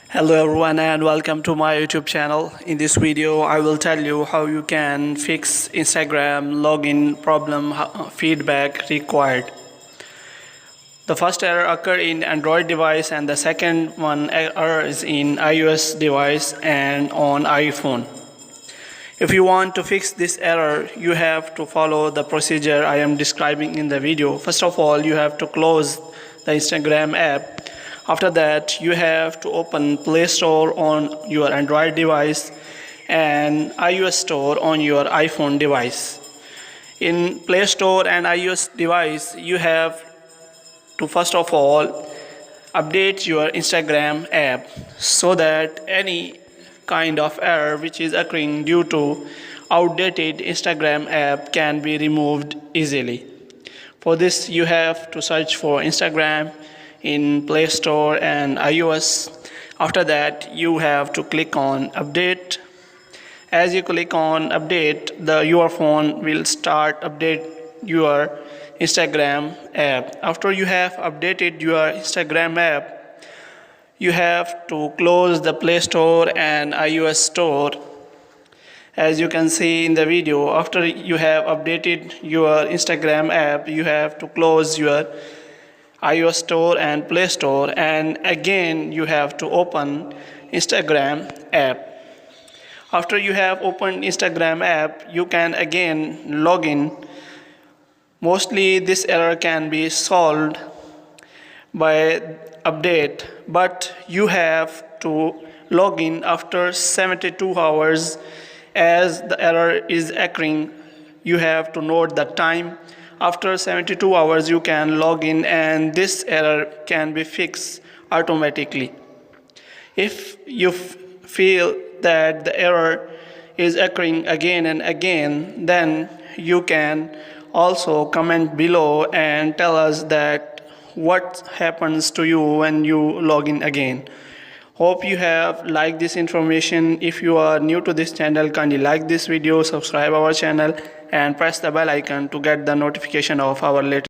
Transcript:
Hello everyone and welcome to my YouTube channel. In this video I will tell you how you can fix Instagram login problem feedback required. The first error occurred in Android device and the second one error is in iOS device and on iPhone. If you want to fix this error, you have to follow the procedure I am describing in the video. First of all, you have to close the Instagram app. After that, you have to open Play Store on your Android device and iOS Store on your iPhone device. In Play Store and iOS device, you have to first of all update your Instagram app so that any kind of error which is occurring due to outdated Instagram app can be removed easily. For this, you have to search for Instagram in Play Store and iOS. After that, you have to click on update. As you click on update, your phone will start update your Instagram app. After you have updated your Instagram app, you have to close the Play Store and iOS Store. As you can see in the video, after you have updated your Instagram app, you have to close your iOS Store and Play Store, and again you have to open Instagram app. After you have opened Instagram app, you can again log in. Mostly this error can be solved by update, but you have to log in after 72 hours. As the error is occurring, you have to note the time. After 72 hours you can log in and this error can be fixed automatically. If you feel that the error is occurring again and again, then you can also comment below and tell us that what happens to you when you log in again. Hope you have liked this information. If you are new to this channel, kindly like this video, subscribe our channel and press the bell icon to get the notification of our latest